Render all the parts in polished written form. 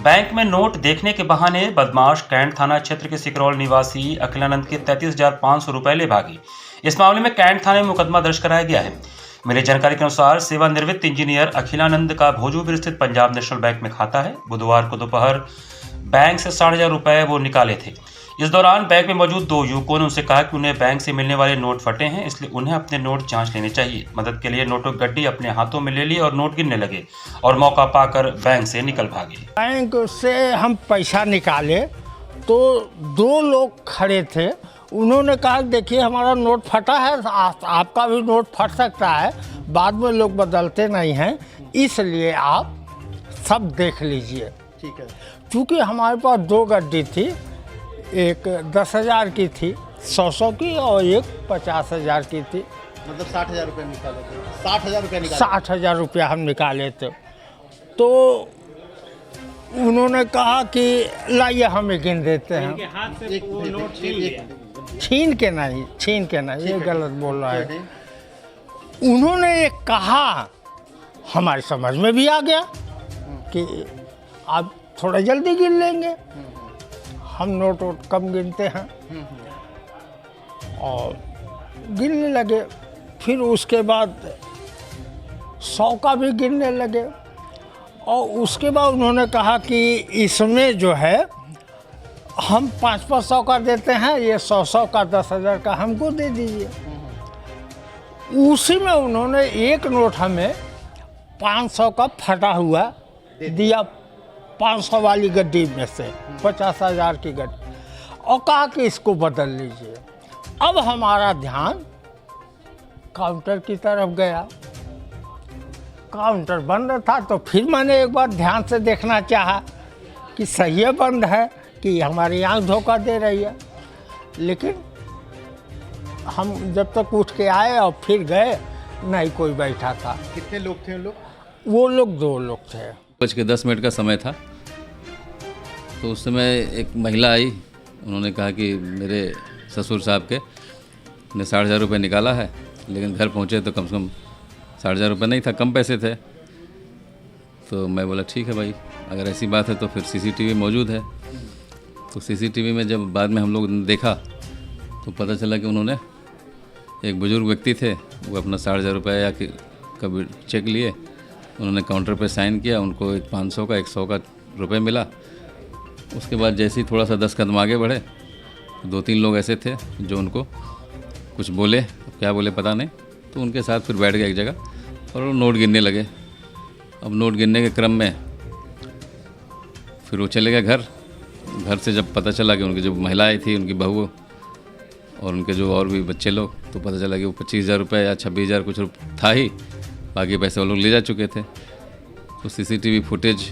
Bank में note देखने के बहाने बदमाश कैंट थाना क्षेत्र के सिकरौल निवासी अखिलानंद के 33,500 रुपए ले भागी। इस मामले में कैंट थाने में मुकदमा दर्ज कराया गया है। मिली जानकारी के अनुसार सेवानिवृत्त इंजीनियर अखिलानंद का भोजूपुर स्थित पंजाब नेशनल बैंक में खाता है। बुधवार को दोपहर बैंक से 60,000 रुपए वो निकाले थे। इस दौरान बैंक में मौजूद दो युवकों ने उनसे कहा कि उन्हें बैंक से मिलने वाले नोट फटे हैं, इसलिए उन्हें अपने नोट जांच लेने चाहिए। मदद के लिए नोटों की गड्डी अपने हाथों में ले ली और नोट गिनने लगे और मौका पाकर बैंक से निकल भागे। बैंक से हम पैसा निकाले तो दो लोग खड़े थे। उन्होंने कहा देखिए हमारा नोट फटा है, आपका भी नोट फट सकता है, बाद में लोग बदलते नहीं हैं, इसलिए आप सब देख लीजिए। ठीक है। क्योंकि हमारे पास दो गड्डी थी, एक 10,000 की थी, 100 की, और एक 50,000 की थी। मतलब 60,000 रुपये निकाले थे। 60,000 रुपये निकाले। 60,000 रुपया हम निकाले थे। तो उन्होंने कहा कि लाइए हमें गिन देते हैं। छीन के नहीं, ये गलत बोल रहा है। उन्होंने एक कहा, हमारी समझ में भी आ गया कि आप थोड़ा जल्दी गिन लेंगे। हम नोट कम गिनते हैं और गिनने लगे। फिर उसके बाद 100 का भी गिनने लगे और उसके बाद उन्होंने कहा कि इसमें जो है हम 500 का देते हैं, ये 100 का 10,000 का हमको दे दीजिए। उसी में उन्होंने एक नोट हमें 500 का फटा हुआ दिया, 500 वाली गड्डी में से 50,000 की गड्डी, और कहा कि इसको बदल लीजिए। अब हमारा ध्यान काउंटर की तरफ गया। काउंटर बंद था तो फिर मैंने एक बार ध्यान से देखना चाहा कि सही है, बंद है कि हमारी आँख धोखा दे रही है। लेकिन हम जब तक उठ के आए और फिर गए, नहीं कोई बैठा था। कितने लोग थे वो लोग 2 लोग थे। 5:10 का समय था। तो उस समय एक महिला आई, उन्होंने कहा कि मेरे ससुर साहब के ने 60,000 रुपये निकाला है, लेकिन घर पहुँचे तो कम से कम 60,000 रुपये नहीं था, कम पैसे थे। तो मैं बोला ठीक है भाई, अगर ऐसी बात है तो फिर CCTV मौजूद है। तो CCTV में जब बाद में हम लोग ने देखा तो पता चला कि उन्होंने, एक बुज़ुर्ग व्यक्ति थे, वो अपना 60,000 रुपये या कि कभी चेक लिए, उन्होंने काउंटर पे साइन किया, उनको एक 500 का 100 का रुपये मिला। उसके बाद जैसे ही थोड़ा सा 10 कदम आगे बढ़े, 2-3 लोग ऐसे थे जो उनको कुछ बोले, क्या बोले पता नहीं, तो उनके साथ फिर बैठ गए एक जगह और वो नोट गिनने लगे। अब नोट गिनने के क्रम में फिर वो चले गए घर से जब पता चला कि उनकी जो महिलाएँ थी, उनकी बहू और उनके जो और भी बच्चे लोग, तो पता चला कि वो 25,000 रुपये या 26,000 कुछ था ही, बाकी पैसे वो लोग ले जा चुके थे। तो CCTV फुटेज,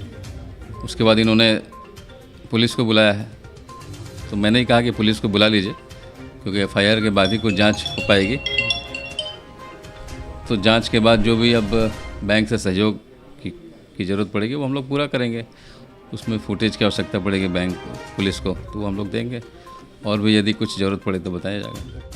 उसके बाद इन्होंने पुलिस को बुलाया है। तो मैंने ही कहा कि पुलिस को बुला लीजिए, क्योंकि FIR के बाद ही कुछ जांच हो पाएगी। तो जांच के बाद जो भी अब बैंक से सहयोग की ज़रूरत पड़ेगी वो हम लोग पूरा करेंगे। उसमें फुटेज की आवश्यकता पड़ेगी बैंक पुलिस को, तो वो हम लोग देंगे, और भी यदि कुछ ज़रूरत पड़े तो बताया जाएगा।